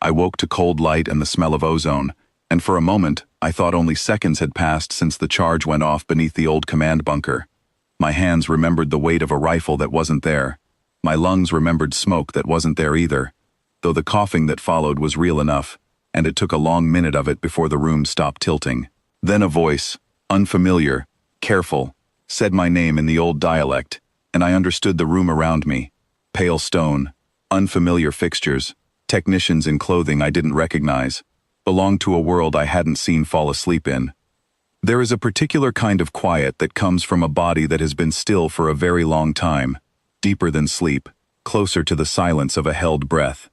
I woke to cold light and the smell of ozone, and for a moment, I thought only seconds had passed since the charge went off beneath the old command bunker. My hands remembered the weight of a rifle that wasn't there. My lungs remembered smoke that wasn't there either, though the coughing that followed was real enough, and it took a long minute of it before the room stopped tilting. Then a voice, unfamiliar, careful, said my name in the old dialect, and I understood the room around me. Pale stone, unfamiliar fixtures, technicians in clothing I didn't recognize, belonged to a world I hadn't seen fall asleep in. There is a particular kind of quiet that comes from a body that has been still for a very long time, deeper than sleep, closer to the silence of a held breath.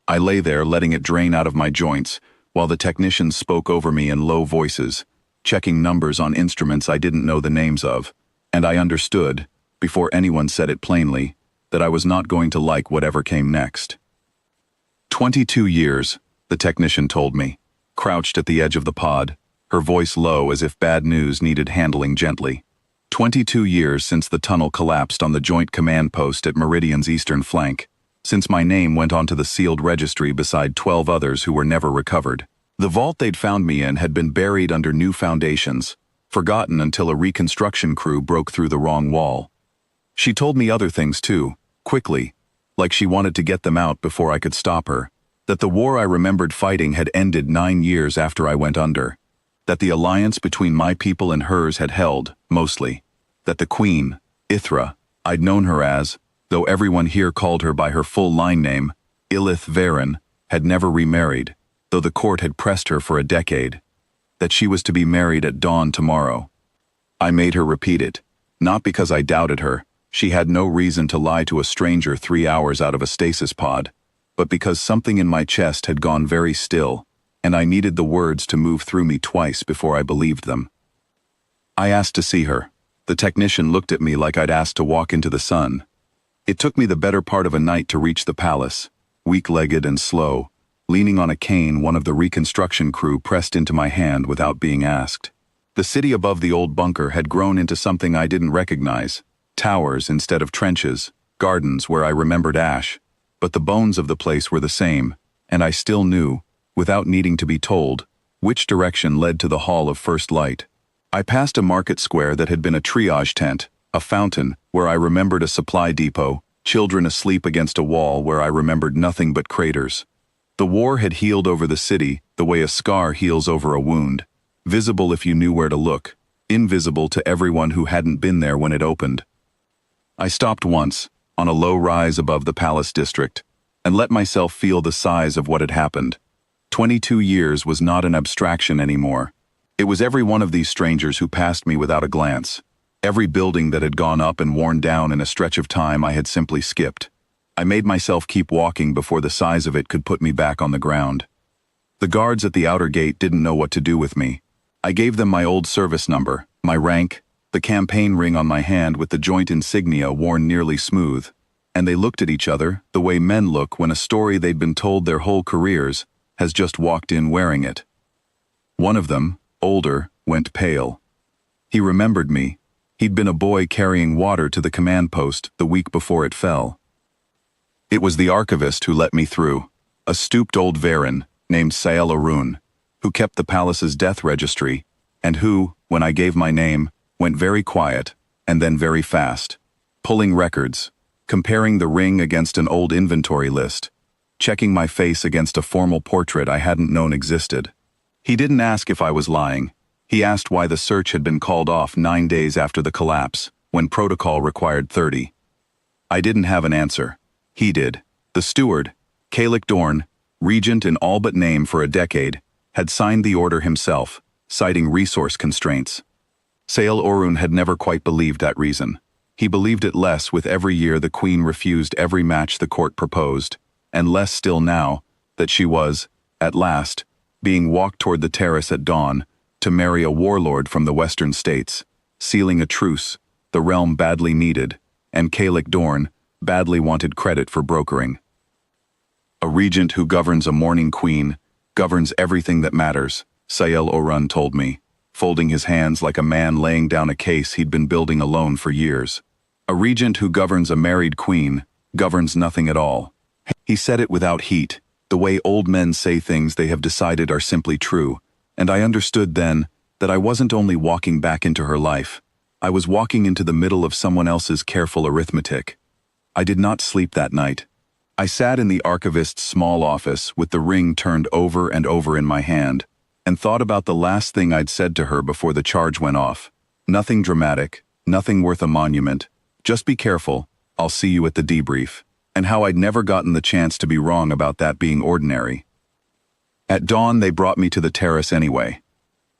I lay there letting it drain out of my joints, while the technicians spoke over me in low voices, checking numbers on instruments I didn't know the names of, and I understood, before anyone said it plainly, that I was not going to like whatever came next. 22 years, the technician told me, crouched at the edge of the pod, her voice low as if bad news needed handling gently. 22 years since the tunnel collapsed on the Joint Command Post at Meridian's eastern flank, since my name went onto the sealed registry beside 12 others who were never recovered. The vault they'd found me in had been buried under new foundations, forgotten until a reconstruction crew broke through the wrong wall. She told me other things too, quickly, like she wanted to get them out before I could stop her, that the war I remembered fighting had ended 9 years after I went under, that the alliance between my people and hers had held, mostly, that the Queen, Ithra, I'd known her as, though everyone here called her by her full line name, Ilith Varen, had never remarried, though the court had pressed her for a decade, that she was to be married at dawn tomorrow. I made her repeat it, not because I doubted her, she had no reason to lie to a stranger 3 hours out of a stasis pod, but because something in my chest had gone very still, and I needed the words to move through me twice before I believed them. I asked to see her. The technician looked at me like I'd asked to walk into the sun. It took me the better part of a night to reach the palace, weak-legged and slow, leaning on a cane one of the reconstruction crew pressed into my hand without being asked. The city above the old bunker had grown into something I didn't recognize, towers instead of trenches, gardens where I remembered ash, but the bones of the place were the same, and I still knew, without needing to be told, which direction led to the Hall of First Light. I passed a market square that had been a triage tent, a fountain where I remembered a supply depot, children asleep against a wall where I remembered nothing but craters. The war had healed over the city the way a scar heals over a wound, visible if you knew where to look, invisible to everyone who hadn't been there when it opened. I stopped once, on a low rise above the palace district, and let myself feel the size of what had happened. 22 years was not an abstraction anymore. It was every one of these strangers who passed me without a glance, every building that had gone up and worn down in a stretch of time I had simply skipped. I made myself keep walking before the size of it could put me back on the ground. The guards at the outer gate didn't know what to do with me. I gave them my old service number, my rank, the campaign ring on my hand with the joint insignia worn nearly smooth, and they looked at each other the way men look when a story they'd been told their whole careers has just walked in wearing it. One of them, older, went pale. He remembered me. He'd been a boy carrying water to the command post the week before it fell. It was the archivist who let me through, a stooped old Varen named Sael Arun, who kept the palace's death registry, and who, when I gave my name, went very quiet, and then very fast, pulling records, comparing the ring against an old inventory list, checking my face against a formal portrait I hadn't known existed. He didn't ask if I was lying. He asked why the search had been called off 9 days after the collapse, when protocol required 30. I didn't have an answer. He did. The steward, Kalik Dorn, regent in all but name for a decade, had signed the order himself, citing resource constraints. Sael Orun had never quite believed that reason. He believed it less with every year the Queen refused every match the court proposed, and less still now that she was, at last, being walked toward the terrace at dawn to marry a warlord from the western states, sealing a truce the realm badly needed, and Kalik Dorn badly wanted credit for brokering. A regent who governs a mourning queen governs everything that matters, Sael Orun told me, folding his hands like a man laying down a case he'd been building alone for years. A regent who governs a married queen governs nothing at all. He said it without heat, the way old men say things they have decided are simply true, and I understood then that I wasn't only walking back into her life, I was walking into the middle of someone else's careful arithmetic. I did not sleep that night. I sat in the archivist's small office with the ring turned over and over in my hand, and thought about the last thing I'd said to her before the charge went off. Nothing dramatic, nothing worth a monument. Just be careful, I'll see you at the debrief. And how I'd never gotten the chance to be wrong about that being ordinary. At dawn, they brought me to the terrace anyway.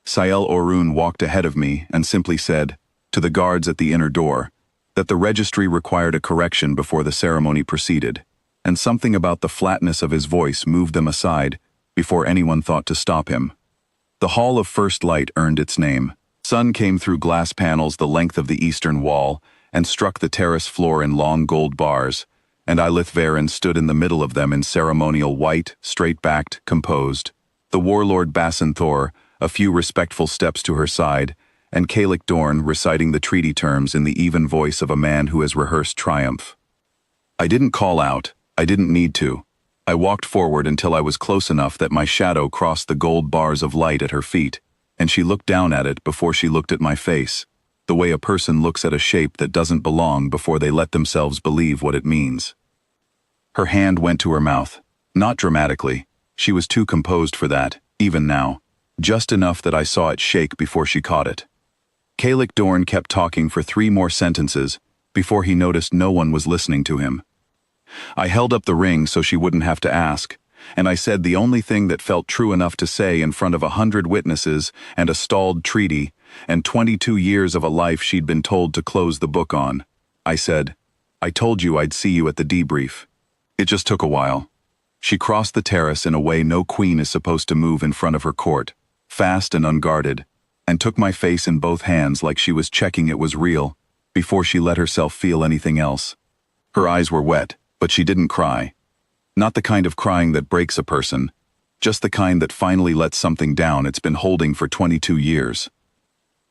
Sael Orun walked ahead of me and simply said, to the guards at the inner door, that the registry required a correction before the ceremony proceeded, and something about the flatness of his voice moved them aside before anyone thought to stop him. The Hall of First Light earned its name. Sun came through glass panels the length of the eastern wall and struck the terrace floor in long gold bars, and Eilith Varen stood in the middle of them in ceremonial white, straight-backed, composed. The warlord Basin Thor, a few respectful steps to her side, and Kalik Dorn reciting the treaty terms in the even voice of a man who has rehearsed triumph. I didn't call out, I didn't need to. I walked forward until I was close enough that my shadow crossed the gold bars of light at her feet, and she looked down at it before she looked at my face, the way a person looks at a shape that doesn't belong before they let themselves believe what it means. Her hand went to her mouth, not dramatically. She was too composed for that, even now, just enough that I saw it shake before she caught it. Kalik Dorn kept talking for 3 more sentences before he noticed no one was listening to him. I held up the ring so she wouldn't have to ask, and I said the only thing that felt true enough to say in front of 100 witnesses and a stalled treaty and 22 years of a life she'd been told to close the book on. I said, I told you I'd see you at the debrief. It just took a while. She crossed the terrace in a way no queen is supposed to move in front of her court, fast and unguarded, and took my face in both hands like she was checking it was real, before she let herself feel anything else. Her eyes were wet, but she didn't cry. Not the kind of crying that breaks a person, just the kind that finally lets something down it's been holding for 22 years.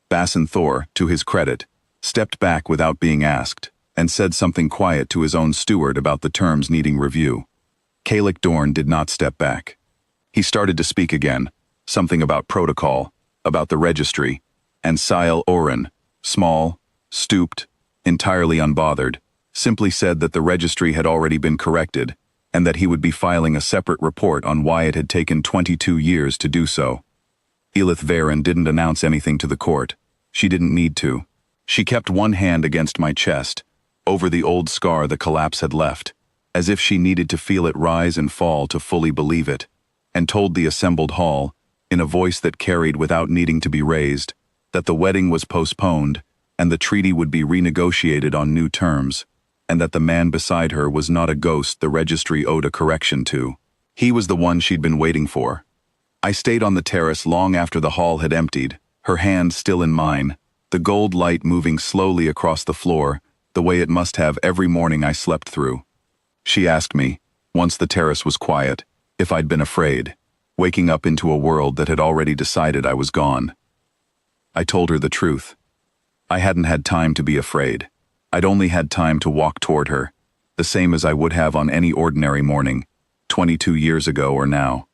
Basin Thor, to his credit, stepped back without being asked, and said something quiet to his own steward about the terms needing review. Kalik Dorn did not step back. He started to speak again, something about protocol, about the registry, and Sael Orun, small, stooped, entirely unbothered, simply said that the registry had already been corrected, and that he would be filing a separate report on why it had taken 22 years to do so. Eilith Varen didn't announce anything to the court. She didn't need to. She kept one hand against my chest, over the old scar the collapse had left, as if she needed to feel it rise and fall to fully believe it, and told the assembled hall, in a voice that carried without needing to be raised, that the wedding was postponed, and the treaty would be renegotiated on new terms, and that the man beside her was not a ghost the registry owed a correction to. He was the one she'd been waiting for. I stayed on the terrace long after the hall had emptied, her hand still in mine, the gold light moving slowly across the floor, the way it must have every morning I slept through. She asked me, once the terrace was quiet, if I'd been afraid, waking up into a world that had already decided I was gone. I told her the truth. I hadn't had time to be afraid. I'd only had time to walk toward her, the same as I would have on any ordinary morning, 22 years ago or now.